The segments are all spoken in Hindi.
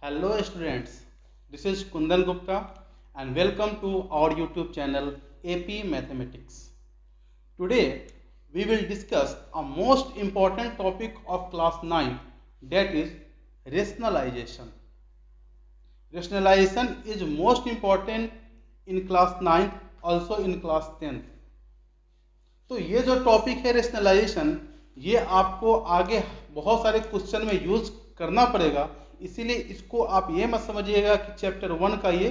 Hello students, this is Kundan Gupta and welcome to our YouTube channel AP Mathematics. Today we will discuss a most important topic of class 9, that is rationalization. Rationalization is most important in class 9, also in class 10th. तो ये जो टॉपिक है रेशनलाइजेशन, ये आपको आगे बहुत सारे क्वेश्चन में यूज करना पड़ेगा, इसीलिए इसको आप ये मत समझिएगा कि चैप्टर 1 का ये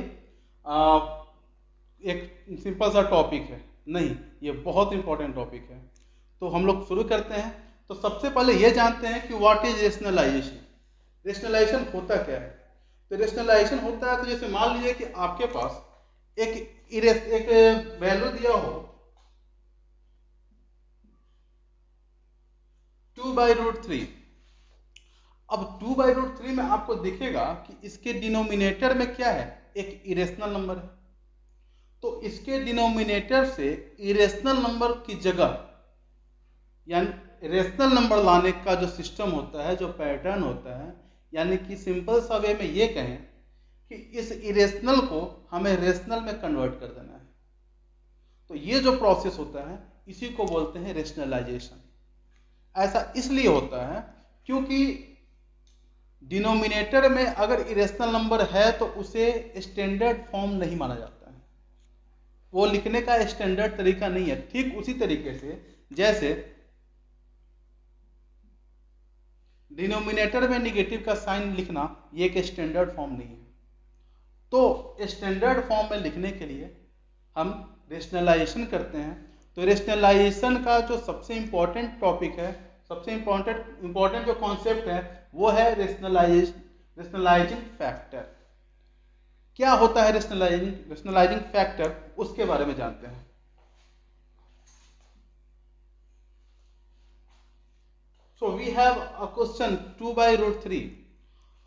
एक सिंपल सा टॉपिक है। नहीं, ये बहुत इंपॉर्टेंट टॉपिक है। तो हम लोग शुरू करते हैं। तो सबसे पहले ये जानते हैं कि व्हाट इज रेशनलाइजेशन। रेशनलाइजेशन होता क्या है? तो रेशनलाइजेशन होता है, तो जैसे मान लीजिए कि आपके पास एक वैल्यू दिया हो 2/√3। अब 2/√3 में आपको दिखेगा कि इसके डिनोमिनेटर में क्या है, एक इरेशनल नंबर है। तो इसके डिनोमिनेटर से इरेशनल नंबर की जगह, यानी रेशनल नंबर लाने का जो सिस्टम होता है, जो पैटर्न होता है, यानी कि सिंपल सा वे में ये कहें कि इस इरेशनल को हमें रेशनल में कन्वर्ट कर देना है। तो ये जो प्रोसेस होता है इसी को बोलते हैं रेशनलाइजेशन। ऐसा इसलिए होता है क्योंकि डिनोमिनेटर में अगर इरेशनल नंबर है तो उसे स्टैंडर्ड फॉर्म नहीं माना जाता है, वो लिखने का स्टैंडर्ड तरीका नहीं है। ठीक उसी तरीके से जैसे डिनोमिनेटर में निगेटिव का साइन लिखना ये एक स्टैंडर्ड फॉर्म नहीं है। तो स्टैंडर्ड फॉर्म में लिखने के लिए हम रेशनलाइजेशन करते हैं। तो रेशनलाइजेशन का जो सबसे इंपॉर्टेंट टॉपिक है, सबसे इंपॉर्टेंट जो कॉन्सेप्ट है वो है रेशनलाइजिंग फैक्टर। क्या होता है रेशनलाइजिंग फैक्टर, उसके बारे में जानते हैं। So we have a question 2/√3।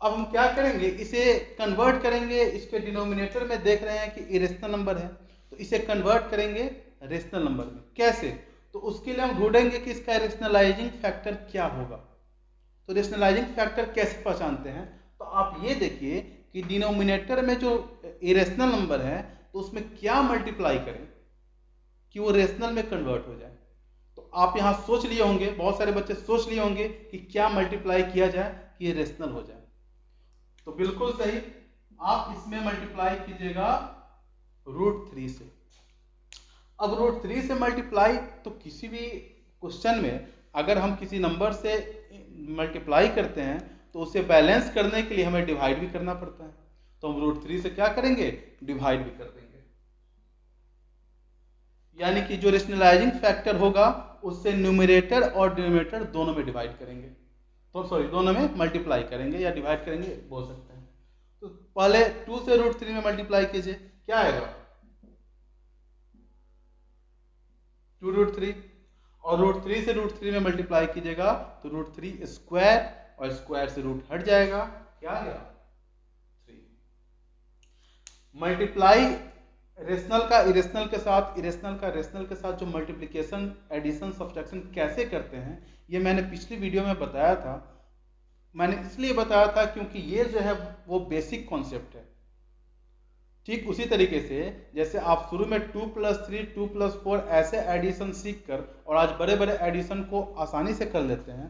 अब हम क्या करेंगे, इसे कन्वर्ट करेंगे। इसके डिनोमिनेटर में देख रहे हैं कि इरेशनल नंबर है, तो इसे कन्वर्ट करेंगे रेशनल नंबर में। कैसे? तो उसके लिए हम ढूंढेंगे कि इसका रेशनलाइजिंग फैक्टर क्या होगा। तो रेशनलाइजिंग फैक्टर कैसे पहचानते हैं? तो आप ये देखिए कि डिनोमिनेटर में जो इरेशनल नंबर है तो उसमें क्या मल्टीप्लाई करें कि वो रेशनल में कन्वर्ट हो जाए। तो आप यहां सोच लिए होंगे, बहुत सारे बच्चे सोच लिए होंगे कि क्या मल्टीप्लाई किया जाए कि ये रेशनल हो जाए। तो बिल्कुल सही, आप इसमें मल्टीप्लाई कीजिएगा √3 से। अब √3 से मल्टीप्लाई, तो किसी भी क्वेश्चन में अगर हम किसी नंबर से मल्टीप्लाई करते हैं तो उसे बैलेंस करने के लिए हमें डिवाइड भी करना पड़ता है। तो हम √3 से क्या करेंगे, डिवाइड भी कर देंगे। यानी कि जो रेशनलाइजिंग फैक्टर होगा उससे न्यूमरेटर और डिनोमिनेटर दोनों में डिवाइड करेंगे, तो सॉरी दोनों में मल्टीप्लाई करेंगे या डिवाइड करेंगे बोल सकते हैं। तो पहले 2 से √3 में मल्टीप्लाई कीजिए, क्या आएगा 2√3, और √3 से √3 में मल्टीप्लाई कीजिएगा तो √3 स्क्वायर, और स्क्वायर से रूट हट जाएगा, क्या आ गया 3। मल्टीप्लाई रेशनल का इरेशनल के साथ, इरेशनल का रेशनल के साथ जो मल्टीप्लिकेशन, एडिशन, सब्ट्रैक्शन कैसे करते हैं ये मैंने पिछली वीडियो में बताया था। मैंने इसलिए बताया था क्योंकि ये जो है वो बेसिक कॉन्सेप्ट है। ठीक उसी तरीके से जैसे आप शुरू में 2+3, 2+4 ऐसे एडिशन सीख कर और आज बड़े बड़े एडिशन को आसानी से कर लेते हैं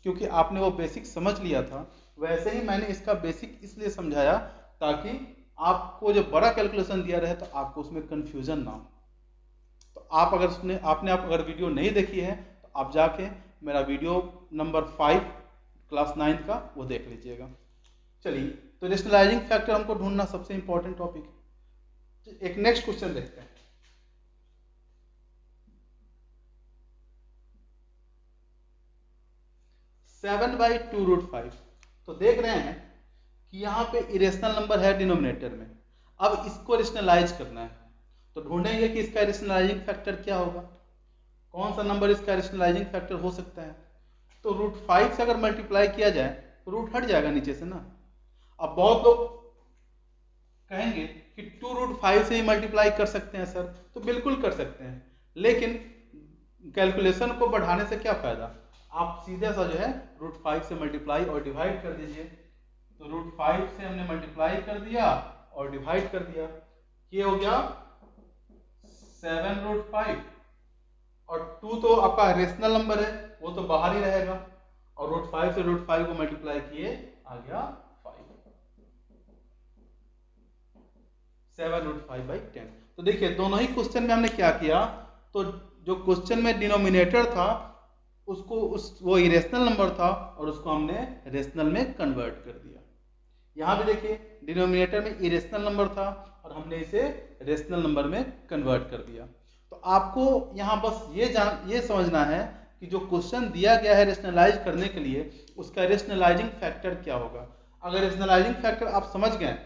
क्योंकि आपने वो बेसिक समझ लिया था, वैसे ही मैंने इसका बेसिक इसलिए समझाया ताकि आपको जो बड़ा कैलकुलेशन दिया रहे तो आपको उसमें कंफ्यूजन ना हो। तो आप अगर वीडियो नहीं देखी है तो आप जाके मेरा वीडियो नंबर 5 क्लास 9 का वो देख लीजिएगा। चलिए, तो रेशनलाइजिंग फैक्टर हमको ढूंढना सबसे इंपॉर्टेंट टॉपिक है। एक नेक्स्ट क्वेश्चन देखते हैं। Seven by 2√5। तो देख रहे हैं कि यहाँ पे इरेशनल नंबर है डिनोमिनेटर में। अब इसको रेशनलाइज करना है तो ढूंढेंगे कि इसका रेशनलाइजिंग फैक्टर क्या होगा, कौन सा नंबर इसका रेशनलाइजिंग फैक्टर हो सकता है। तो √5 से अगर मल्टीप्लाई किया जाए तो रूट हट जाएगा नीचे से ना। अब बहुत लोग कहेंगे कि 2√5 से ही मल्टीप्लाई कर सकते हैं सर, तो बिल्कुल कर सकते हैं, लेकिन कैलकुलेशन को बढ़ाने से क्या फायदा। आप सीधे सा जो है √5 से मल्टीप्लाई और डिवाइड कर दीजिए तो √5 से हमने मल्टीप्लाई कर दिया और डिवाइड कर दिया, ये हो गया 7√5। और 2 तो आपका रेशनल नंबर है, वो तो बाहर ही रहेगा, और √5 से √5 को मल्टीप्लाई किए आ गया 5, 7√5/10। तो देखिए दोनों ही क्वेश्चन में हमने क्या किया, तो जो क्वेश्चन में डिनोमिनेटर था उसको वो इरेशनल नंबर था और उसको हमने रेशनल में कन्वर्ट कर दिया। यहाँ भी देखिए डिनोमिनेटर में इरेशनल नंबर था और हमने इसे रेशनल नंबर में कन्वर्ट कर दिया। तो आपको यहाँ बस ये समझना है कि जो क्वेश्चन दिया गया है रेशनलाइज करने के लिए, उसका रेशनलाइजिंग फैक्टर क्या होगा। अगर रेशनलाइजिंग फैक्टर आप समझ गए,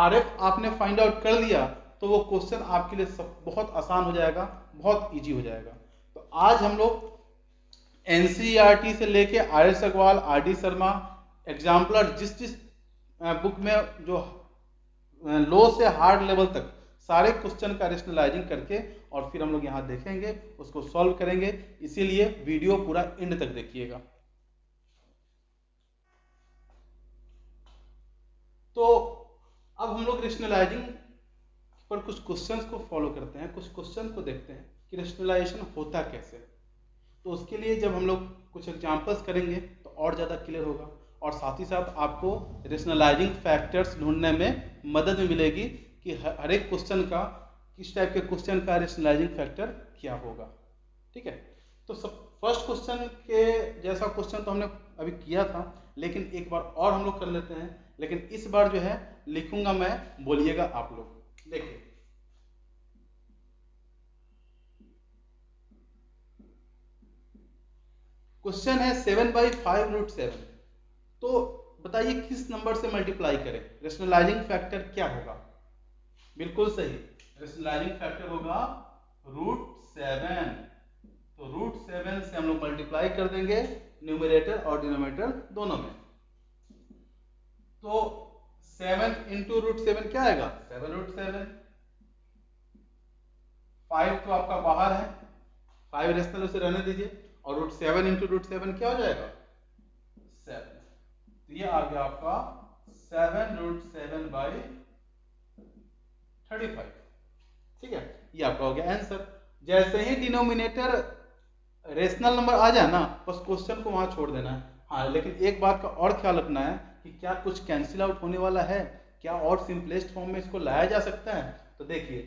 RF आपने फाइंड आउट कर लिया, तो वो क्वेश्चन आपके लिए बहुत आसान हो जाएगा, बहुत इजी हो जाएगा। तो आज हम लोग NCERT से लेके RS Agarwal, RD Sharma exemplar, जिस बुक में जो लो से हार्ड लेवल तक सारे क्वेश्चन का रेशनलाइजिंग करके और फिर हम लोग यहाँ देखेंगे, उसको सॉल्व करेंगे। इसीलिए वीडियो पूरा एंड तक देखिएगा। तो अब हम लोग रेशनलाइजिंग पर कुछ क्वेश्चंस को फॉलो करते हैं, कुछ क्वेश्चन को देखते हैं कि रेशनलाइजेशन होता कैसे। तो उसके लिए जब हम लोग कुछ एग्जांपल्स करेंगे तो और ज़्यादा क्लियर होगा, और साथ ही साथ आपको रेशनलाइजिंग फैक्टर्स ढूंढने में मदद मिलेगी कि हर एक क्वेश्चन का, किस टाइप के क्वेश्चन का रेशनलाइजिंग फैक्टर क्या होगा। ठीक है, तो फर्स्ट क्वेश्चन के जैसा क्वेश्चन तो हमने अभी किया था, लेकिन एक बार और हम लोग कर लेते हैं। लेकिन इस बार जो है लिखूंगा मैं, बोलिएगा आप लोग। देखिए क्वेश्चन है 7/5√7। तो बताइए किस नंबर से मल्टीप्लाई करें, रेशनलाइजिंग फैक्टर क्या होगा। बिल्कुल सही, रेशनलाइजिंग फैक्टर होगा √7। तो √7 से हम लोग मल्टीप्लाई कर देंगे न्यूमरेटर और डिनोमिनेटर दोनों में। तो 7 इंटू √7 क्या आएगा, 7√7। 5 तो आपका बाहर है, 5 रेशनल उसे रहने दीजिए, और √7 इंटू √7 क्या हो जाएगा, 7। तो ये आ गया आपका 7√7/35। ठीक है, ये आपका हो गया आंसर। जैसे ही डिनोमिनेटर रेशनल नंबर आ जाए ना, बस क्वेश्चन को वहां छोड़ देना है। हाँ, लेकिन एक बात का और ख्याल रखना है कि क्या कुछ कैंसिल आउट होने वाला है, क्या और सिंपलेस्ट फॉर्म में इसको लाया जा सकता है। तो देखिए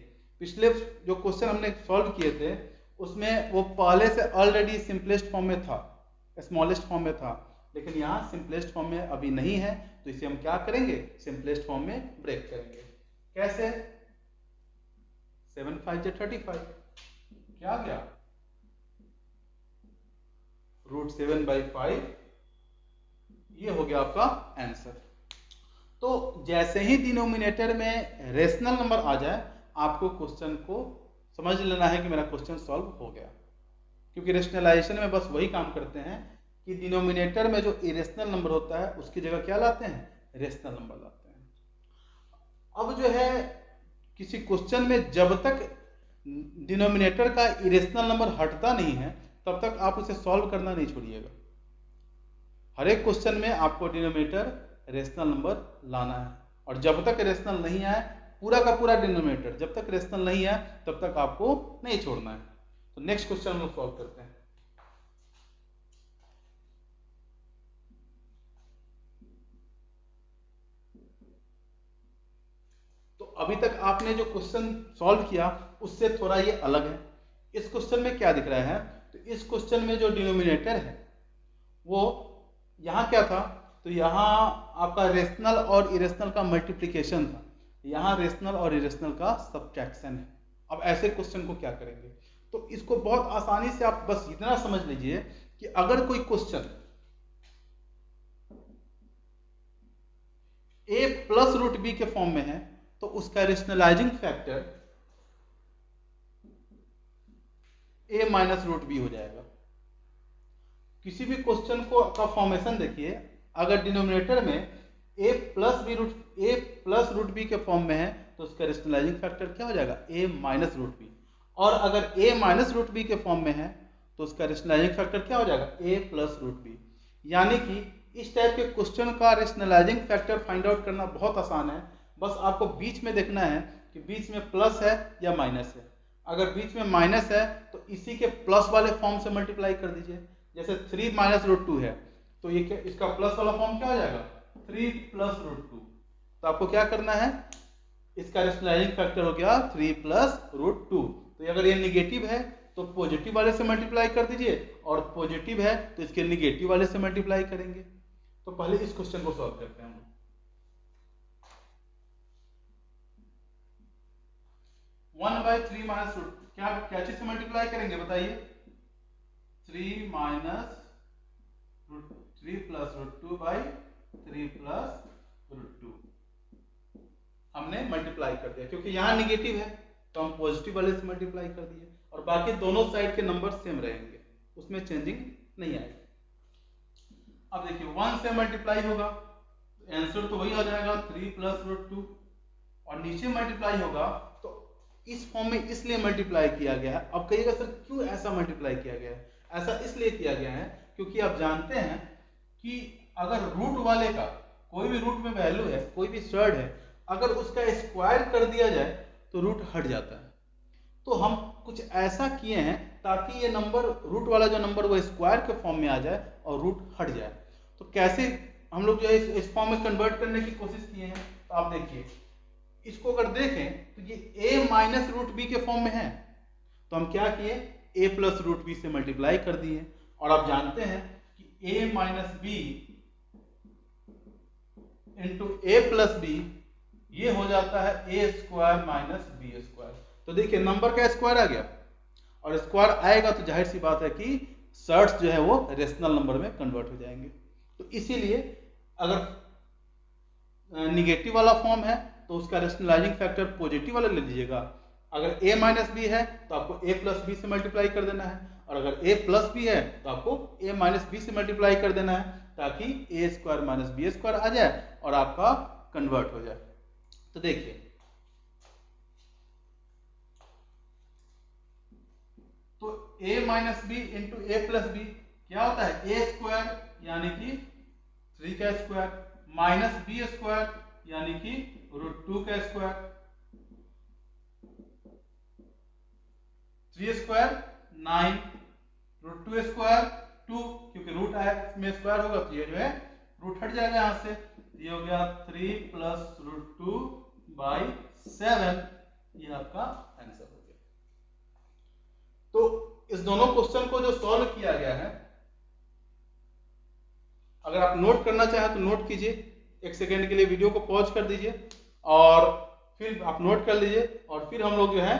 पिछले जो क्वेश्चन हमने सॉल्व किए थे उसमें वो पहले से ऑलरेडी सिंपलेस्ट फॉर्म में था, स्मॉलेस्ट फॉर्म में था, लेकिन यहाँ सिंपलेस्ट फॉर्म में अभी नहीं है। तो इसे हम क्या करेंगे, सिंपलेस्ट फॉर्म में ब्रेक करेंगे। कैसे, 7×5 = 35, क्या आ गया, √7/5। ये हो गया आपका आंसर। तो जैसे ही डिनोमिनेटर में रेशनल नंबर आ जाए, आपको क्वेश्चन को समझ लेना है कि मेरा क्वेश्चन सॉल्व हो गया। क्योंकि रेशनलाइजेशन में बस वही काम करते हैं कि डिनोमिनेटर में जो इरेशनल नंबर होता है उसकी जगह क्या लाते हैं, रेशनल नंबर लाते हैं। अब जो है किसी क्वेश्चन में जब तक डिनोमिनेटर का इरेशनल नंबर हटता नहीं है तब तक आप उसे सॉल्व करना नहीं छोड़िएगा। हर एक क्वेश्चन में आपको डिनोमिनेटर रेशनल नंबर लाना है, और जब तक रेशनल नहीं आए, पूरा का पूरा डिनोमिनेटर जब तक रेशनल नहीं आए तब तक आपको नहीं छोड़ना है। तो नेक्स्ट क्वेश्चन हम लोग सॉल्व करते हैं। तो अभी तक आपने जो क्वेश्चन सॉल्व किया उससे थोड़ा ये अलग है। इस क्वेश्चन में क्या दिख रहा है, तो इस क्वेश्चन में जो डिनोमिनेटर है वो यहाँ क्या था, तो यहाँ आपका रेशनल और इरेशनल का मल्टीप्लिकेशन था, यहाँ रेशनल और इरेशनल का सब्ट्रैक्शन है। अब ऐसे क्वेश्चन को क्या करेंगे, तो इसको बहुत आसानी से आप बस इतना समझ लीजिए कि अगर कोई क्वेश्चन a+√b के फॉर्म में है तो उसका रेशनलाइजिंग फैक्टर a-√b हो जाएगा। किसी भी क्वेश्चन को का फॉर्मेशन देखिए, अगर डिनोमिनेटर में a+√b के फॉर्म में है तो उसका रेशनलाइजिंग फैक्टर क्या हो जाएगा, a-√b। और अगर a-√b के फॉर्म में है तो उसका रेशनलाइजिंग फैक्टर क्या हो जाएगा, a+√b। यानी कि इस टाइप के क्वेश्चन का रेशनलाइजिंग फैक्टर फाइंड आउट करना बहुत आसान है। बस आपको बीच में देखना है कि बीच में प्लस है या माइनस है। अगर बीच में माइनस है तो इसी के प्लस वाले फॉर्म से मल्टीप्लाई कर दीजिए। जैसे 3 माइनस रूट 2 है तो ये क्या, इसका प्लस वाला फॉर्म क्या हो जाएगा, 3 प्लस रूट 2। तो आपको क्या करना है, इसका रेशनलाइजिंग फैक्टर हो गया 3 प्लस रूट 2। तो अगर ये निगेटिव है तो पॉजिटिव वाले से मल्टीप्लाई कर दीजिए, और पॉजिटिव है तो इसके निगेटिव वाले से मल्टीप्लाई करेंगे। तो पहले इस क्वेश्चन को सॉल्व करते हैं हम। 1/3 माइनस रूट, क्या चीज से मल्टीप्लाई करेंगे बताइए, 3 minus root 3 plus root 2 by 3 plus root 2 हमने मल्टीप्लाई कर दिया, क्योंकि यहाँ निगेटिव है तो हम पॉजिटिव वाले से मल्टीप्लाई कर दिए, और बाकी दोनों साइड के नंबर सेम रहेंगे, उसमें चेंजिंग नहीं आएगी। अब देखिए 1 से मल्टीप्लाई होगा, आंसर तो वही आ जाएगा 3 प्लस रूट 2, और नीचे मल्टीप्लाई होगा तो इस फॉर्म में इसलिए मल्टीप्लाई किया गया है। अब कहिएगा सर क्यों ऐसा मल्टीप्लाई किया गया है, ऐसा इसलिए किया गया है क्योंकि आप जानते हैं कि अगर रूट वाले का कोई भी रूट में वैल्यू है, कोई भी स्टर्ड है, अगर उसका स्क्वायर कर दिया जाए तो रूट हट जाता है। तो हम कुछ ऐसा किए हैं ताकि ये नंबर, रूट वाला जो नंबर वो स्क्वायर के फॉर्म में आ जाए और रूट हट जाए। तो कैसे हम लोग जो है इस फॉर्म में कन्वर्ट करने की कोशिश किए हैं। तो आप देखिए इसको अगर देखें तो ये a माइनस रूट बी के फॉर्म में है, तो हम क्या किए, a प्लस रूट बी से मल्टीप्लाई कर दिए। और आप जानते हैं कि a minus b into a plus b ये हो जाता है a square minus B square. तो देखिए नंबर का स्क्वायर आ गया, और स्क्वायर आएगा तो जाहिर सी बात है कि सर्ट्स जो है वो रेशनल नंबर में कन्वर्ट हो जाएंगे। तो इसीलिए अगर निगेटिव वाला फॉर्म है तो उसका रेशनलाइजिंग फैक्टर पॉजिटिव वाला ले लीजिएगा। अगर a माइनस बी है तो आपको a प्लस बी से मल्टीप्लाई कर देना है, और अगर a प्लस बी है तो आपको a माइनस बी से मल्टीप्लाई कर देना है, ताकि a square minus B square आ जाए और आपका कन्वर्ट हो जाए। तो देखिए तो a minus b into a plus b क्या होता है, a स्क्वायर यानी कि 3 का स्क्वायर माइनस बी स्क्वायर यानी कि रूट 2 का स्क्वायर, 3 स्क्वायर 9, रूट 2 स्क्वायर 2, क्योंकि रूट आया में स्क्वायर होगा तो ये जो है रूट हट जाएगा यहां से, ये हो गया 3 प्लस रूट 2 बाई 7, ये आपका आंसर हो गया। तो इस दोनों क्वेश्चन को जो सॉल्व किया गया है, अगर आप नोट करना चाहें तो नोट कीजिए, 1 सेकेंड के लिए वीडियो को पॉज कर दीजिए और फिर आप नोट कर लीजिए, और फिर हम लोग जो है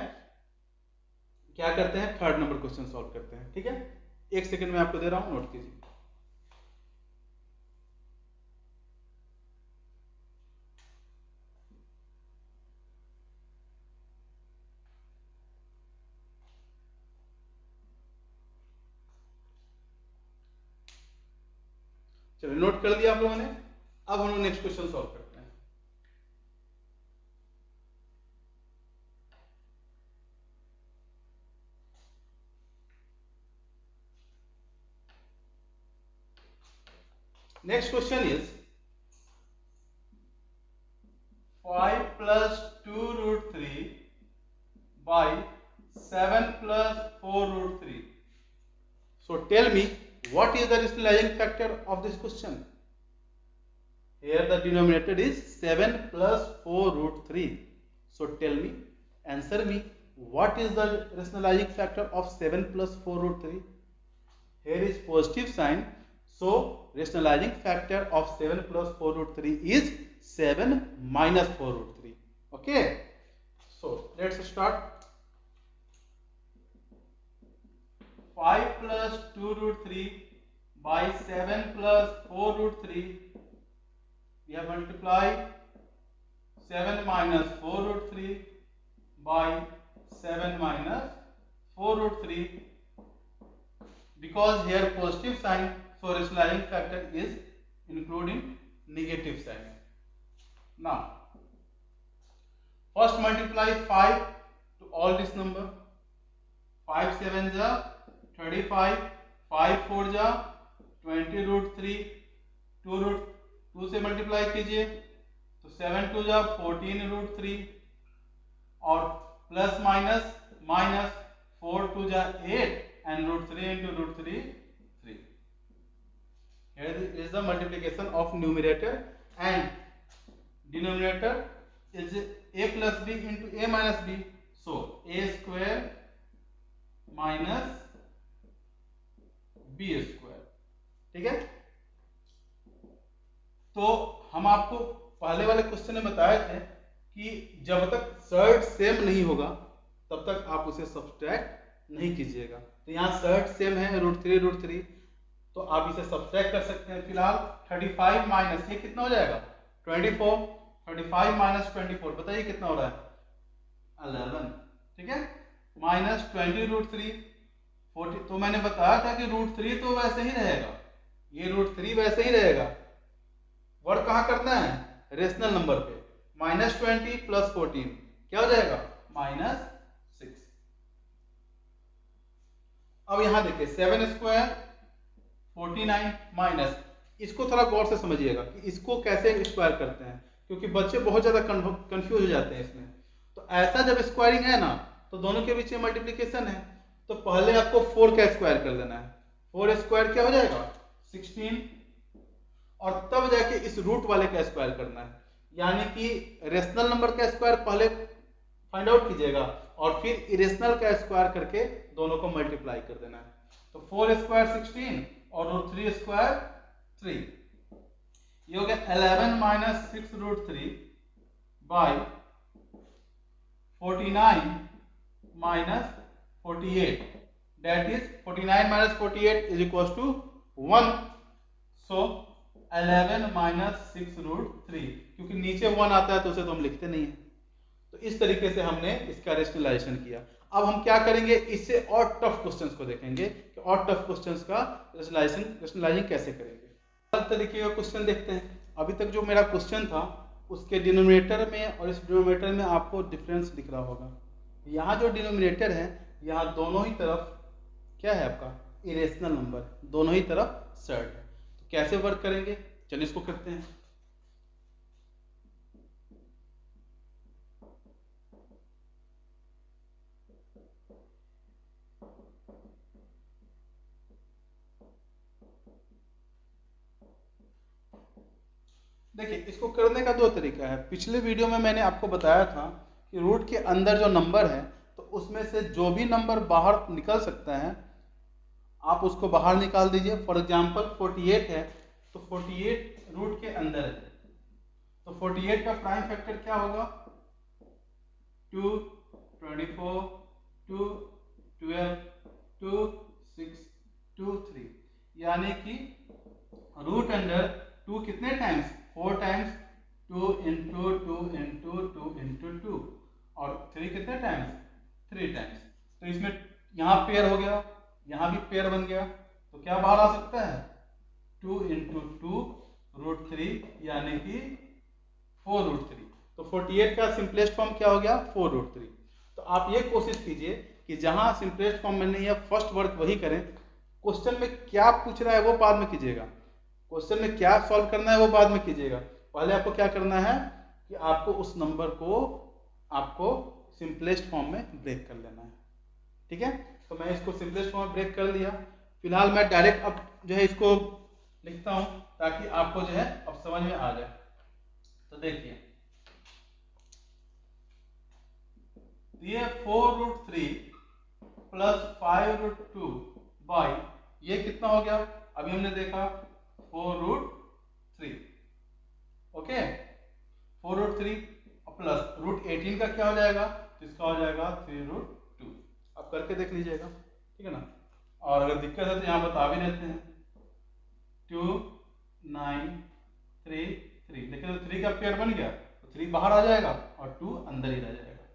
क्या करते हैं, थर्ड नंबर क्वेश्चन सॉल्व करते हैं। ठीक है, 1 सेकेंड में आपको दे रहा हूं, नोट कीजिए। चलिए नोट कर लिया आप लोगों ने। अब हम लोग नेक्स्ट क्वेश्चन सॉल्व करते हैं। Next question is 5 plus 2 root 3 by 7 plus 4 root 3। So tell me what is the rationalizing factor of this question? Here the denominator is 7 plus 4 root 3. So tell me, answer me, what is the rationalizing factor of 7 plus 4 root 3? Here is positive sign. So rationalizing factor of 7 plus 4 root 3 is 7 minus 4 root 3. Okay. So let's start. 5 plus 2 root 3 by 7 plus 4 root 3. We have multiplied 7 minus 4 root 3 by 7 minus 4 root 3. Because here positive sign, so rationalizing factor is including negative sign. Now, first multiply 5 to all this number. 5 7 ja 35, 5 4 ja 20 root 3, 2 से मल्टीप्लाई कीजिए तो 7 2 जा 14√3 और प्लस माइनस माइनस 4 2 जा 8 and √3 into √3 3. Here is the multiplication of numerator and denominator is a plus b into a minus b. So a square minus b square. ठीक है, तो हम आपको पहले वाले क्वेश्चन में बताए थे कि जब तक सर्ट सेम नहीं होगा तब तक आप उसे सब्सट्रैक्ट नहीं कीजिएगा। तो यहाँ सर्ट सेम है √3 तो आप इसे सब्सट्रैक्ट कर सकते हैं। फिलहाल 35 माइनस ये कितना हो जाएगा 24, 35 माइनस 24 बताइए कितना हो रहा है 11। ठीक है, माइनस 20√3 40। तो मैंने बताया था कि √3 तो वैसे ही रहेगा, ये √3 वैसे ही रहेगा, वर्क कहाँ करना है रेशनल नंबर पे। -20 + 14 क्या हो जाएगा -6। अब यहां देखिए 7 स्क्वायर 49 माइनस, इसको थोड़ा गौर से समझिएगा कि इसको कैसे स्क्वायर करते हैं, क्योंकि बच्चे बहुत ज्यादा कंफ्यूज हो जाते हैं इसमें। तो ऐसा जब स्क्वायरिंग है ना तो दोनों के बीच में मल्टीप्लिकेशन है, तो पहले आपको 4 का स्क्वायर कर लेना है। 4 स्क्वायर क्या हो जाएगा 16 और तब जाके इस रूट वाले का स्क्वायर करना है, यानी कि रेशनल नंबर का स्क्वायर पहले फाइंड आउट कीजिएगा और फिर इरेशनल का स्क्वायर करके दोनों को मल्टीप्लाई कर देना है। तो 4 स्क्वायर 16 और √3 स्क्वायर 3, ये हो गया 11 minus 6√3 by 49 minus 48, that is 49 minus 48 is equals to 1. So 11 minus 6√3, क्योंकि नीचे 1 आता है तो उसे तो हम लिखते नहीं है। तो इस तरीके से हमने इसका रेशनलाइजेशन किया। अब हम क्या करेंगे, इससे और टफ क्वेश्चंस को देखेंगे कि और टफ क्वेश्चंस का रेशनलाइजिंग कैसे करेंगे। अलग तरीके का क्वेश्चन देखते हैं। अभी तक जो मेरा क्वेश्चन था उसके डिनोमिनेटर में और इस डिनोमिनेटर में आपको डिफरेंस दिख रहा होगा। यहाँ जो डिनोमिनेटर है यहाँ दोनों ही तरफ क्या है आपका इरेशनल नंबर, दोनों ही तरफ सर्ट है। तो कैसे वर्क करेंगे, चलिए इसको करते हैं। देखिए इसको करने का दो तरीका है। पिछले वीडियो में मैंने आपको बताया था कि रूट के अंदर जो नंबर है तो उसमें से जो भी नंबर बाहर निकल सकता है आप उसको बाहर निकाल दीजिए। फॉर एग्जांपल 48 है तो 48 रूट के अंदर है, तो 48 का प्राइम फैक्टर क्या होगा 2, 24, 2, 12, 2, 6, 2, 3, यानी कि रूट अंडर 2 कितने times 4 times, 2 into 2 into 2 into 2 और 3 कितने टाइम्स 3 टाइम्स। तो इसमें यहाँ पेयर हो गया, यहाँ भी पेयर बन गया, तो क्या बाहर आ सकता है 2 इंटू 2√3 यानी कि 4√3। तो 48 का सिंपलेस्ट फॉर्म क्या हो गया 4√3। तो आप ये कोशिश कीजिए कि जहां सिंपलेस्ट फॉर्म में नहीं है फर्स्ट वर्क वही करें। क्वेश्चन में क्या पूछ रहा है वो बाद में कीजिएगा, क्वेश्चन में क्या सॉल्व करना है वो बाद में कीजिएगा। पहले आपको क्या करना है कि आपको उस नंबर को आपको सिंपलेस्ट फॉर्म में ब्रेक कर लेना है। ठीक है, तो मैं इसको सिंपलेस्ट फॉर्म में ब्रेक कर लिया। फिलहाल मैं डायरेक्ट अब जो है इसको लिखता हूं ताकि आपको जो है अब समझ में आ जाए। तो देखिए ये 4√3 प्लस 5√2 बाई ये कितना हो गया, अभी हमने देखा 4√3। ओके 4√3 प्लस √18 का क्या हो जाएगा, तो इसका हो जाएगा 3√2। आप करके देख लीजिएगा, ठीक है ना। और अगर दिक्कत है तो यहाँ बता भी देते हैं 2, 9, 3, 3। देखिए तो 3 का पेयर बन गया तो 3 बाहर आ जाएगा और 2 अंदर ही रह जाएगा।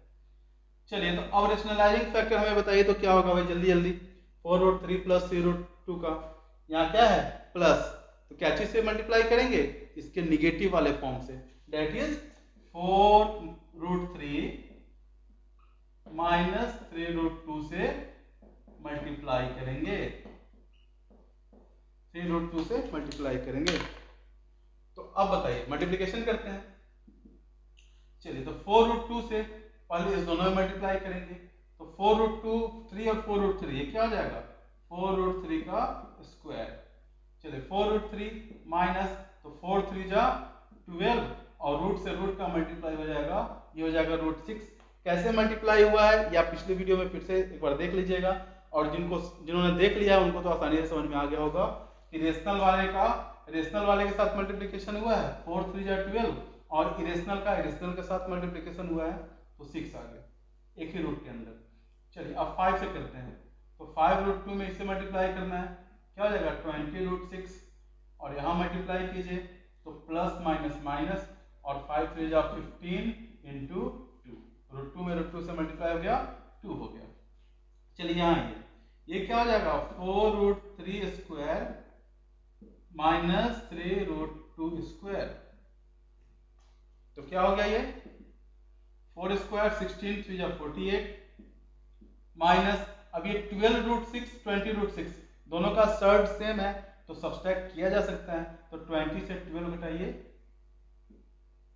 चलिए तो अब रेशनलाइजिंग फैक्टर हमें बताइए तो क्या होगा भाई जल्दी जल्दी। 4√3 प्लस 3√2 का यहाँ क्या है प्लस, तो क्या चीज से मल्टीप्लाई करेंगे इसके निगेटिव वाले फॉर्म से, डेट इज 4√3 माइनस 3√2 से मल्टीप्लाई करेंगे, 3√2 से मल्टीप्लाई करेंगे। तो अब बताइए मल्टीप्लिकेशन करते हैं। चलिए तो 4√2 से पहले इस दोनों में मल्टीप्लाई करेंगे, तो 4√2 3 और 4√3 ये क्या हो जाएगा 4√3 का स्क्वायर। चलिए 4√3 माइनस, तो 4 3 जा 12 और रूट से रूट का मल्टीप्लाई हो जाएगा, ये हो जाएगा √6। कैसे मल्टीप्लाई हुआ है या पिछले वीडियो में फिर से एक बार देख लीजिएगा, और जिन्होंने देख लिया है उनको तो आसानी से समझ में आ गया होगा कि रेशनल वाले के साथ मल्टीप्लिकेशन हुआ है 4 3 जा 12 और इरेशनल के साथ मल्टीप्लिकेशन हुआ है तो 6 आ गया एक ही रूट के अंदर। चलिए अब 5 से करते हैं, तो 5√2 में इससे मल्टीप्लाई करना है, क्या हो जाएगा 20√6 और यहाँ मल्टीप्लाई कीजिए तो प्लस माइनस माइनस और 5 3 जा 15 इंटू 2, √2 में √2 से मल्टीप्लाई हो गया 2 हो गया। चलिए यहाँ ये क्या हो जाएगा 4√3 स्क्वायर माइनस 3√2 स्क्वायर, तो क्या हो गया ये 4 स्क्वायर 16 3 जा 48 माइनस, अब ये 12√6 20√6 दोनों का सर्ड सेम है तो सब्सट्रैक्ट किया जा सकता है, तो 20 से 12 घटाइए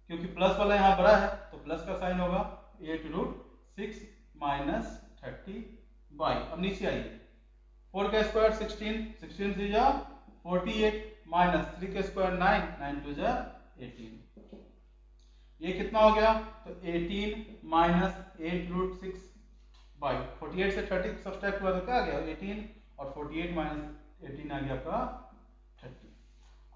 क्योंकि प्लस वाला यहाँ बड़ा है तो प्लस का साइन होगा 8√6 माइनस 30/। अब नीचे आइए 4 का स्क्वायर 16 16 3 जा 48 माइनस 3 का स्क्वायर 9 9 2 जा 18, ये कितना हो गया तो 18 माइनस 8√6/48 से 30 सब्सट्रैक्ट हुआ तो क्या आ गया 18 और 48 माइनस 18 आ गया आपका 30।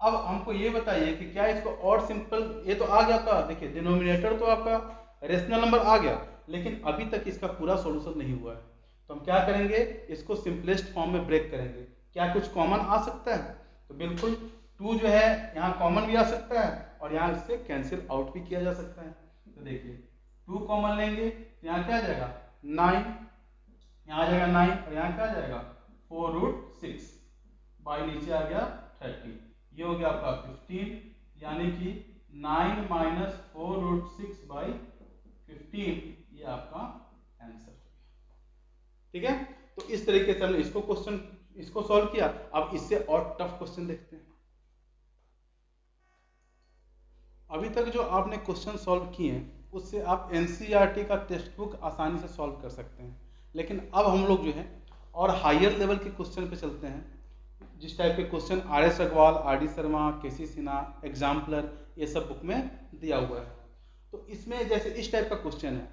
अब हमको ये बताइए कि क्या इसको और सिंपल, ये तो आ गया आपका, देखिए डिनोमिनेटर तो आपका रेशनल नंबर आ गया लेकिन अभी तक इसका पूरा सॉल्यूशन नहीं हुआ है, तो हम क्या करेंगे इसको सिंपलेस्ट फॉर्म में ब्रेक करेंगे। क्या कुछ कॉमन आ सकता है, तो बिल्कुल 2 जो है यहाँ कॉमन भी आ सकता है और यहाँ इससे कैंसिल आउट भी किया जा सकता है। तो देखिए 2 कॉमन लेंगे तो यहाँ क्या आ जाएगा 9, यहाँ आ जाएगा 9 और यहाँ क्या आ जाएगा 4√6 बाई नीचे आ गया 30, ये हो गया आपका 15, यानी कि 9 माइनस 4√6/15 ये आपका आंसर है। ठीक है, तो इस तरीके से हमने इसको सॉल्व किया। अब इससे और टफ क्वेश्चन देखते हैं। अभी तक जो आपने क्वेश्चन सॉल्व किए हैं उससे आप एनसीईआरटी का टेक्स्ट बुक आसानी से सॉल्व कर सकते हैं, लेकिन अब हम लोग जो है और हायर लेवल के क्वेश्चन पे चलते हैं, जिस टाइप के question RS Agarwal, RD Sharma, KC Sinha, exemplar ये सब बुक में दिया हुआ है। तो इसमें जैसे इस टाइप का क्वेश्चन है,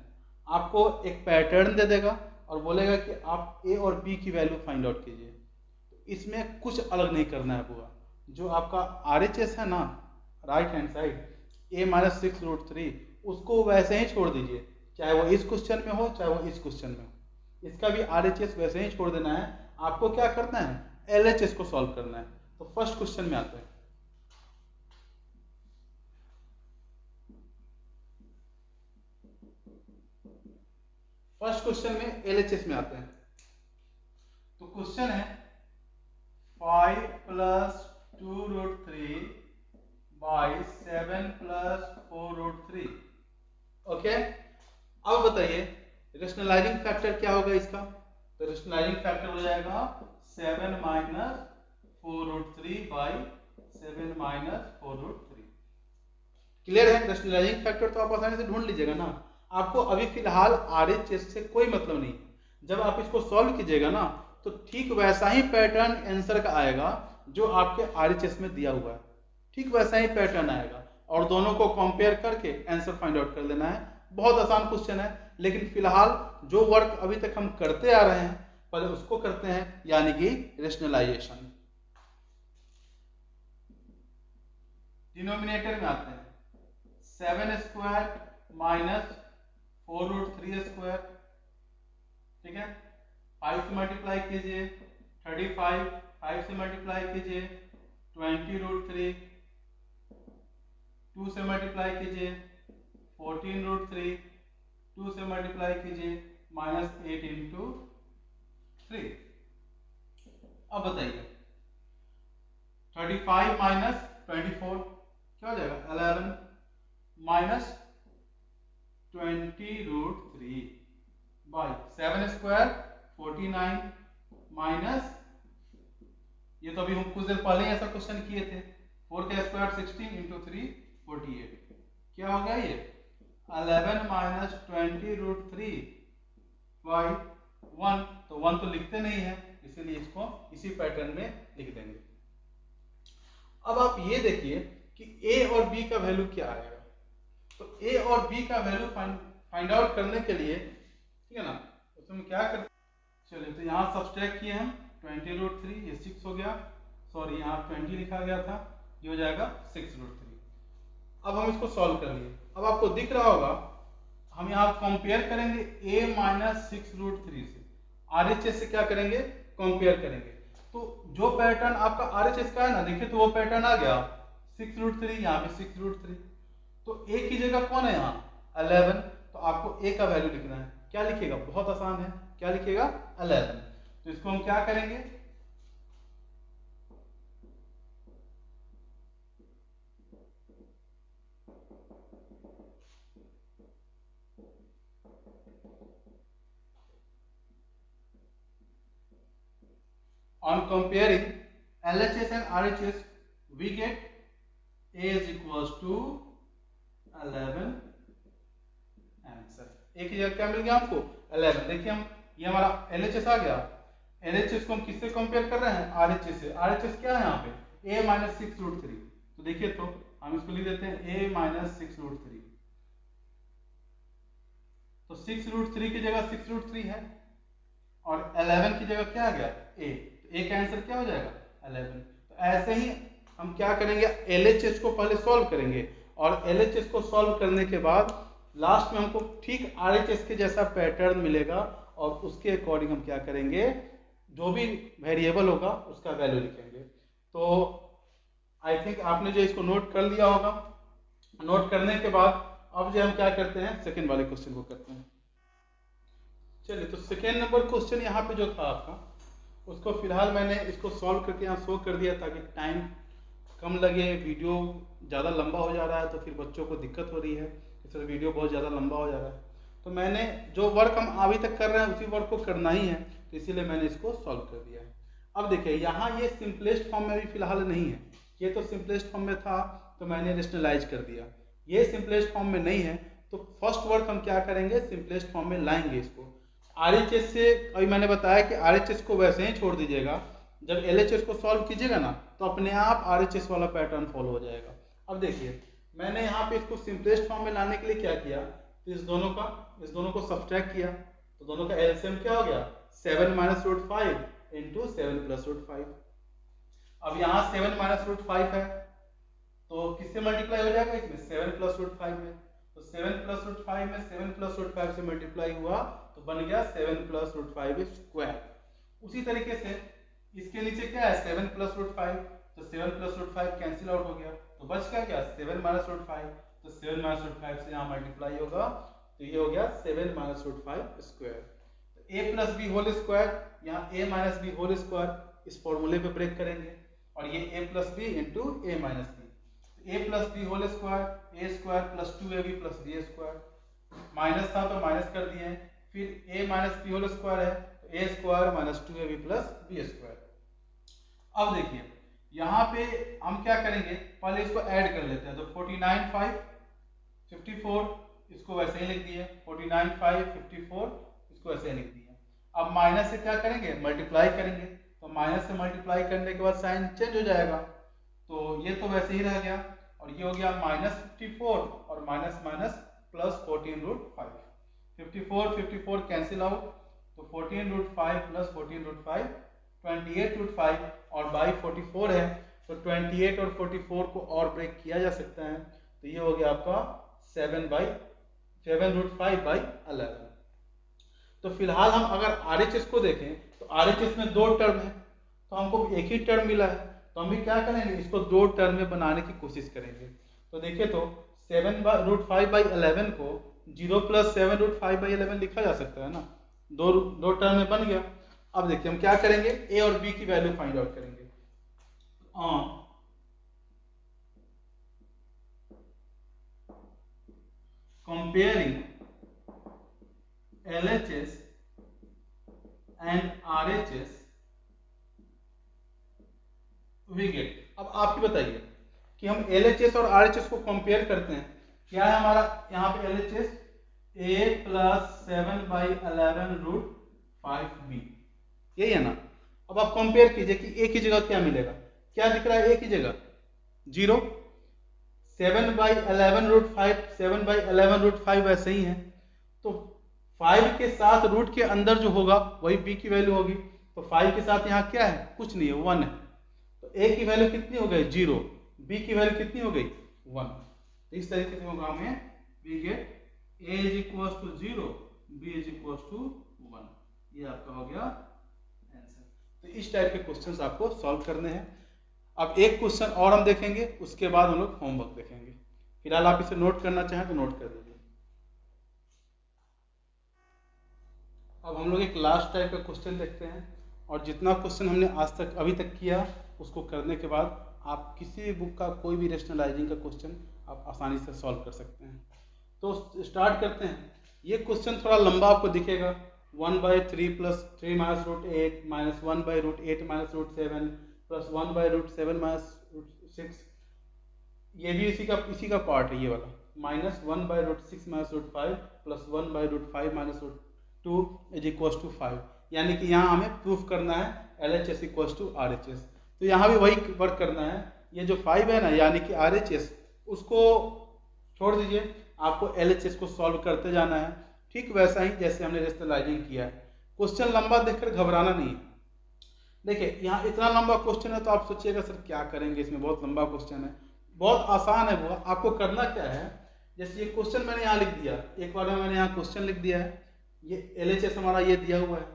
आपको एक पैटर्न दे देगा और बोलेगा कि आप A और B की वैल्यू फाइंड आउट कीजिए। तो इसमें कुछ अलग नहीं करना है आपको, जो आपका RHS है ना right hand side A minus 6√3 उसको वैसे ही छोड़ दीजिए, चाहे वो इस क्वेश्चन में हो चाहे वो इस क्वेश्चन में हो, इसका भी RHS वैसे ही छोड़ देना है। आपको क्या करना है LHS को सॉल्व करना है। तो फर्स्ट क्वेश्चन में आते हैं। फर्स्ट क्वेश्चन में LHS में आते हैं। तो क्वेश्चन है 5 + 2√3 बाई 7 + 4√3। ओके, अब बताइए रेशनलाइजिंग फैक्टर क्या होगा इसका, तो रेशनलाइजिंग फैक्टर हो जाएगा 7 माइनस 4√3 बाई 7 माइनस 4√3। क्लियर है, रेशनलाइजिंग फैक्टर तो आप आसानी से ढूंढ लीजिएगा ना। आपको अभी फिलहाल RHS से कोई मतलब नहीं, जब आप इसको सॉल्व कीजिएगा ना तो ठीक वैसा ही पैटर्न आंसर का आएगा जो आपके RHS में दिया हुआ है, ठीक वैसा ही पैटर्न आएगा और दोनों को कंपेयर करके आंसर फाइंड आउट कर लेना है। बहुत आसान क्वेश्चन है, लेकिन फिलहाल जो वर्क अभी तक हम करते आ रहे हैं पहले उसको करते हैं, यानी कि रेशनलाइजेशन। डिनोमिनेटर में आते हैं 7 स्क्वायर माइनस 4√3 स्क्वायर, ठीक है, 5 से मल्टीप्लाई कीजिए 35, 5 से मल्टीप्लाई कीजिए 20√3, 2 से मल्टीप्लाई कीजिए 14√3, 2 से मल्टीप्लाई कीजिए -8 इंटू 3। अब बताइए 35 माइनस 24 क्या हो जाएगा 11 माइनस 20√3 बाई 7 स्क्वायर 49 माइनस, ये तो अभी हम कुछ देर पहले ही ऐसा क्वेश्चन किए थे 4 का स्क्वायर 16 इंटू 3 48। क्या हो गया ये 11 माइनस 20 रूट 3 बाई 1। तो 1 तो लिखते नहीं है, इसीलिए इसको इसी पैटर्न में लिख देंगे। अब आप ये देखिए कि a और b का वैल्यू क्या आएगा। तो a और b का वैल्यू फाइंड आउट करने के लिए, ठीक है ना, उसमें क्या कर, चलिए तो यहाँ सब्सट्रैक्ट किए हम 20 रूट 3, ये 6 हो गया, सॉरी यहाँ 20 लिखा गया था, ये हो जाएगा 6 रूट 3। अब हम इसको सॉल्व कर लिए। अब आपको दिख रहा होगा हम यहाँ कंपेयर करेंगे a माइनस 6 रूट 3 से, RHS से क्या करेंगे, कंपेयर करेंगे। तो जो पैटर्न आपका RHS का है ना, देखिए तो वो पैटर्न आ गया 6 रूट 3, यहाँ पे 6 रूट 3। तो a की जगह कौन है यहाँ 11, तो आपको a का वैल्यू लिखना है। क्या लिखेगा, बहुत आसान है, क्या लिखेगा 11। तो इसको हम क्या करेंगे, on comparing LHS and RHS we get a is equals to 11 answer. एक ही जगह क्या मिल गया हमको 11। देखिए हम ये हमारा LHS आ गया, LHS को हम किससे कंपेयर कर रहे हैं, RHS से। RHS क्या है यहाँ पे a माइनस 6 रूट 3। तो देखिए तो हम इसको लिख देते हैं a माइनस 6 रूट 3। तो 6 रूट 3 की जगह 6 रूट 3 है और 11 की जगह क्या आ गया a। तो a का आंसर क्या हो जाएगा 11। तो ऐसे ही हम क्या करेंगे, LHS को पहले सॉल्व करेंगे और LHS को सॉल्व करने के बाद लास्ट में हमको ठीक RHS के जैसा पैटर्न मिलेगा और उसके अकॉर्डिंग हम क्या करेंगे, जो भी वेरिएबल होगा उसका वैल्यू लिखेंगे। तो आई थिंक आपने जो इसको नोट कर लिया होगा। नोट करने के बाद अब जो हम क्या करते हैं, सेकंड वाले क्वेश्चन को करते हैं। चलिए तो सेकेंड नंबर क्वेश्चन यहाँ पे जो था आपका, उसको फिलहाल मैंने इसको सॉल्व करके यहाँ शो कर दिया ताकि टाइम कम लगे। वीडियो ज़्यादा लंबा हो जा रहा है तो फिर बच्चों को दिक्कत हो रही है, इसलिए वीडियो बहुत ज़्यादा लंबा हो जा रहा है। तो मैंने जो वर्क हम अभी तक कर रहे हैं उसी वर्क को करना ही है, तो इसीलिए मैंने इसको सॉल्व कर दिया है। अब देखिए यहाँ ये सिंपलेस्ट फॉर्म में भी फिलहाल नहीं है, ये तो सिंपलेस्ट फॉर्म में था तो मैंने रेशनलाइज कर दिया। ये सिंपलेस्ट फॉर्म में नहीं है तो फर्स्ट वर्क हम क्या करेंगे, सिंपलेस्ट फॉर्म में लाएंगे इसको। RHS से अभी मैंने बताया कि RHS को वैसे ही छोड़ दीजिएगा, जब LHS को सॉल्व कीजिएगा ना तो अपने आप RHS वाला पैटर्न फॉलो हो जाएगा। अब देखिए मैंने यहाँ पे इसको सिंपलेस्ट फॉर्म में लाने के लिए क्या किया, तो इस दोनों को सब्सट्रैक्ट किया, तो दोनों का एलसीएम क्या हो गया 7 minus root 5 into 7 plus root 5। अब यहाँ 7 माइनस रूट 5 है तो किससे मल्टीप्लाई हो जाएगा, इसमें 7 प्लस रूट 5 में। तो 7 प्लस रूट 5 में 7 प्लस रूट 5 से मल्टीप्लाई हुआ तो बन गया 7 प्लस रूट 5 स्क्वायर। उसी तरीके से इसके नीचे क्या है 7 प्लस रूट 5, तो 7 प्लस रूट 5 कैंसिल आउट हो गया तो बच क्या 7 माइनस रूट 5। तो 7 माइनस रूट 5 से यहाँ मल्टीप्लाई होगा तो ये हो गया 7 माइनस रूट 5 स्क्वायर। तो a plus b whole square, यहाँ a minus b whole square इस फॉर्मूले पे ब्रेक करेंगे और ये a plus b into a minus b. a plus b whole square a square plus 2ab plus b square, minus था तो माइनस कर दिए, फिर a minus b whole square है तो a square minus 2ab plus b square. अब देखिए यहाँ पे हम क्या करेंगे, पहले इसको ऐड कर लेते हैं। तो 49 5 54 इसको वैसे ही लिख दिए, 49 5 54 इसको वैसे ही लिख दिए। अब माइनस से क्या करेंगे, मल्टीप्लाई करेंगे, तो माइनस से मल्टीप्लाई करने के बाद साइन चेंज हो जाएगा, तो ये तो वैसे ही रह गया और ये हो गया माइनस 54 और minus minus plus 14 root 5। 54 cancel out तो 14 रूट 5 प्लस 14 रूट 5 28 रूट 5 और बाई 44 है तो 28 और 44 को और ब्रेक किया जा सकता है, तो ये हो गया आपका 7 रूट 5 बाई 11। तो फिलहाल हम अगर RHS को देखें तो RHS में दो टर्म है तो हमको एक ही टर्म मिला है, तो हम भी क्या करेंगे इसको दो टर्म में बनाने की कोशिश करेंगे। तो देखिए तो 7 रूट 5 बाई 11 को 0 प्लस 7 रूट 5 बाई 11 लिखा जा सकता है ना, दो टर्म में बन गया। अब देखिए हम क्या करेंगे, a और b की वैल्यू फाइंड आउट करेंगे। Comparing LHS and RHS we get. अब आप ही बताइए कि हम LHS और RHS को कंपेयर करते हैं। क्या है हमारा यहाँ पे LHS a + 7/11√5b, यही है ना। अब आप कंपेयर कीजिए कि a की जगह क्या मिलेगा, क्या दिख रहा है a की जगह 0, 7/11√5, 7/11√5 वैसे ही है, तो 5 के साथ रूट के अंदर जो होगा वही b की वैल्यू होगी। तो 5 के साथ यहाँ क्या है, कुछ नहीं है, 1 है, तो a की वैल्यू कितनी हो गई 0, b की वैल्यू कितनी हो गई 1। तो इस तरीके से होगा हमें वी गेट a = 0, b = 1। ये आपका हो गया आंसर। तो इस टाइप के क्वेश्चंस आपको सॉल्व करने हैं। अब एक क्वेश्चन और हम देखेंगे, उसके बाद हम लोग होमवर्क देखेंगे। फिलहाल आप इसे नोट करना चाहें तो नोट कर लीजिए। अब हम लोग एक लास्ट टाइप का क्वेश्चन देखते हैं, और जितना क्वेश्चन हमने आज तक अभी तक किया उसको करने के बाद आप किसी भी बुक का कोई भी रेशनलाइजिंग का क्वेश्चन आप आसानी से सॉल्व कर सकते हैं। तो स्टार्ट करते हैं। ये क्वेश्चन थोड़ा लंबा आपको दिखेगा, 1/3 + 3 - √8 - 1/8 - √7 + 1/7 - √6, ये भी इसी का पार्ट है, ये वाला -1/√6 - √5 + 1/5 - √2 = 5। यानी कि यहाँ हमें प्रूफ करना है LHS = RHS। तो यहाँ भी वही वर्क करना है, ये जो 5 है ना यानी कि RHS, उसको छोड़ दीजिए, आपको LHS को सॉल्व करते जाना है, ठीक वैसा ही जैसे हमने रेशनलाइजिंग किया है। क्वेश्चन लंबा देखकर घबराना नहीं है। देखिए यहाँ इतना लंबा क्वेश्चन है तो आप सोचिएगा सर क्या करेंगे इसमें, बहुत लंबा क्वेश्चन है। बहुत आसान है वो, आपको करना क्या है, जैसे ये क्वेश्चन मैंने यहाँ लिख दिया, एक बार में मैंने यहाँ क्वेश्चन लिख दिया है, ये LHS हमारा ये दिया हुआ है।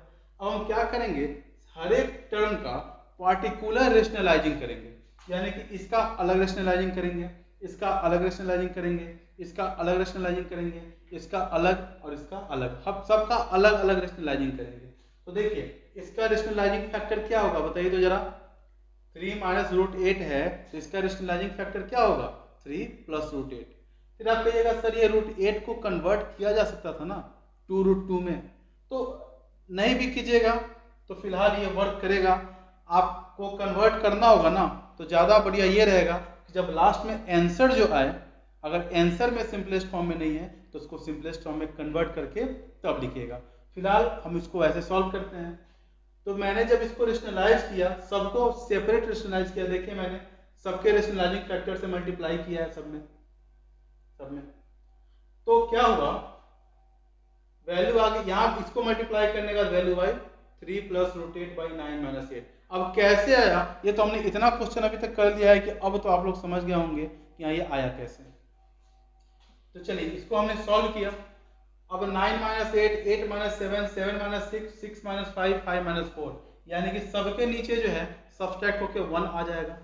अब हम क्या करेंगे, हर एक टर्म का पार्टिकुलर रेशनलाइजिंग करेंगे, यानी कि इसका अलग रेशनलाइजिंग करेंगे, इसका अलग रेशनलाइजिंग करेंगे, इसका अलग रेशनलाइजिंग करेंगे, इसका अलग और इसका अलग, हम सबका अलग अलग रेशनलाइजिंग करेंगे। तो देखिए इसका रेशनलाइजिंग फैक्टर क्या होगा बताइए तो जरा, 3 - √8 है तो इसका रेशनलाइजिंग फैक्टर क्या होगा 3 + √8। फिर आप कहिएगा सर ये √8 को कन्वर्ट किया जा सकता था ना 2√2 में, तो नहीं भी कीजिएगा तो फिलहाल ये वर्क करेगा। आपको कन्वर्ट करना होगा ना तो ज़्यादा बढ़िया ये रहेगा कि जब लास्ट में आंसर जो आए, अगर आंसर में सिंपलेस्ट फॉर्म में नहीं है तो उसको सिंपलेस्ट फॉर्म में कन्वर्ट करके तब लिखिएगा। फिलहाल हम इसको ऐसे सॉल्व करते हैं। तो मैंने जब इसको रेशनलाइज किया, सबको सेपरेट रेशनलाइज किया, देखिए मैंने सबके रेशनलाइजिंग फैक्टर से मल्टीप्लाई किया है सब में, तो क्या हुआ, वैल्यू आ गई, यहाँ इसको मल्टीप्लाई करने का वैल्यू आई 3 + √8/9 - 8। अब कैसे आया, ये तो हमने इतना क्वेश्चन अभी तक कर लिया है कि अब तो आप लोग समझ गए होंगे कि यहाँ ये आया कैसे। तो चलिए इसको हमने सॉल्व किया। अब 9 - 8, 8 - 7, 7 - 6, 6 - 5, 5 - 4, यानी कि सबके नीचे जो है सब्सट्रैक्ट होके 1 आ जाएगा।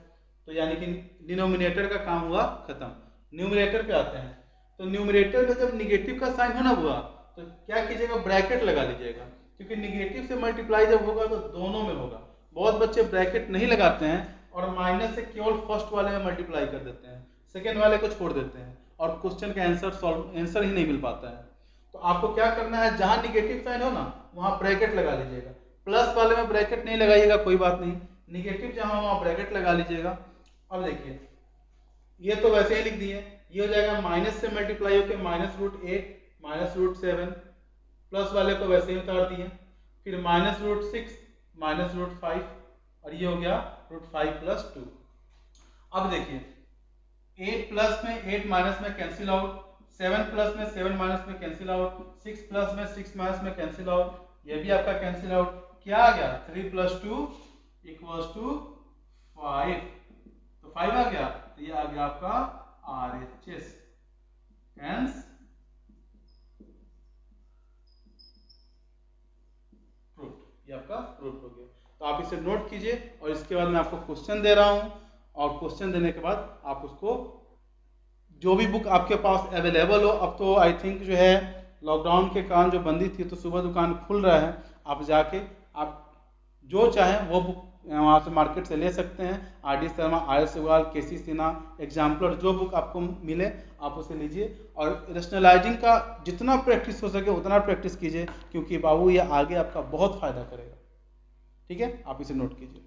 तो यानी कि डिनोमिनेटर का काम हुआ खत्म। न्यूमरेटर पे आते हैं, तो न्यूमरेटर में जब निगेटिव का साइन होना हुआ तो क्या कीजिएगा, ब्रैकेट लगा लीजिएगा, क्योंकि निगेटिव से मल्टीप्लाई जब होगा तो दोनों में होगा। बहुत बच्चे ब्रैकेट नहीं लगाते हैं और माइनस से केवल फर्स्ट वाले में मल्टीप्लाई कर देते हैं, सेकेंड वाले को छोड़ देते हैं और क्वेश्चन का आंसर ही नहीं मिल पाता है। तो आपको क्या करना है, जहां निगेटिव साइन हो ना वहां ब्रैकेट लगा लीजिएगा। प्लस वाले में ब्रैकेट नहीं लगाइएगा कोई बात नहीं, निगेटिव जहां वहां ब्रैकेट लगा लीजिएगा। अब देखिए ये तो वैसे ही लिख दिए, ये हो जाएगा माइनस से मल्टीप्लाई होकर -√8 -√7, प्लस वाले को वैसे ही उतार दिए, फिर -√6 -√5 और ये हो गया √5 + 2। अब देखिए 8 प्लस में 8 माइनस में कैंसिल आउट, 7 प्लस में 7 माइनस में कैंसिल आउट, 6 प्लस में 6 माइनस में कैंसिल आउट, ये भी आपका कैंसिल आउट। क्या आ गया 3 + 2 = 5, तो 5 आ गया, तो ये आ गया आपका RHS, हेंस प्रूफ। ये आपका प्रूफ हो गया। तो आप इसे नोट कीजिए और इसके बाद मैं आपको क्वेश्चन दे रहा हूं, और क्वेश्चन देने के बाद आप उसको जो भी बुक आपके पास अवेलेबल हो, अब तो आई थिंक जो है लॉकडाउन के कारण जो बंदी थी तो सुबह दुकान खुल रहा है, आप जाके आप जो चाहें वो बुक वहाँ से मार्केट से ले सकते हैं। RD Sharma, RS Agarwal, KC Sinha, exemplar, जो बुक आपको मिले आप उसे लीजिए और रेशनलाइजिंग का जितना प्रैक्टिस हो सके उतना प्रैक्टिस कीजिए, क्योंकि बाबू ये आगे आपका बहुत फायदा करेगा। ठीक है, आप इसे नोट कीजिए।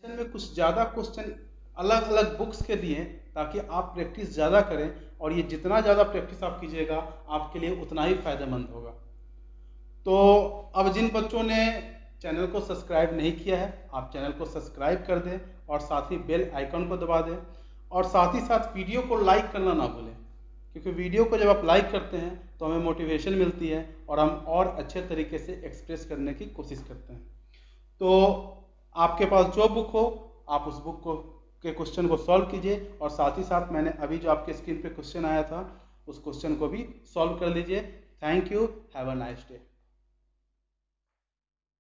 में कुछ ज़्यादा क्वेश्चन अलग अलग बुक्स के दिए ताकि आप प्रैक्टिस ज़्यादा करें, और ये जितना ज़्यादा प्रैक्टिस आप कीजिएगा आपके लिए उतना ही फायदेमंद होगा। तो अब जिन बच्चों ने चैनल को सब्सक्राइब नहीं किया है, आप चैनल को सब्सक्राइब कर दें और साथ ही बेल आइकन को दबा दें, और साथ ही साथ वीडियो को लाइक करना ना भूलें, क्योंकि वीडियो को जब आप लाइक करते हैं तो हमें मोटिवेशन मिलती है और हम और अच्छे तरीके से एक्सप्रेस करने की कोशिश करते हैं। तो आपके पास जो बुक हो आप उस बुक को के क्वेश्चन को सॉल्व कीजिए, और साथ ही साथ मैंने अभी जो आपके स्क्रीन पे क्वेश्चन आया था उस क्वेश्चन को भी सॉल्व कर लीजिए। Thank you, have a nice day.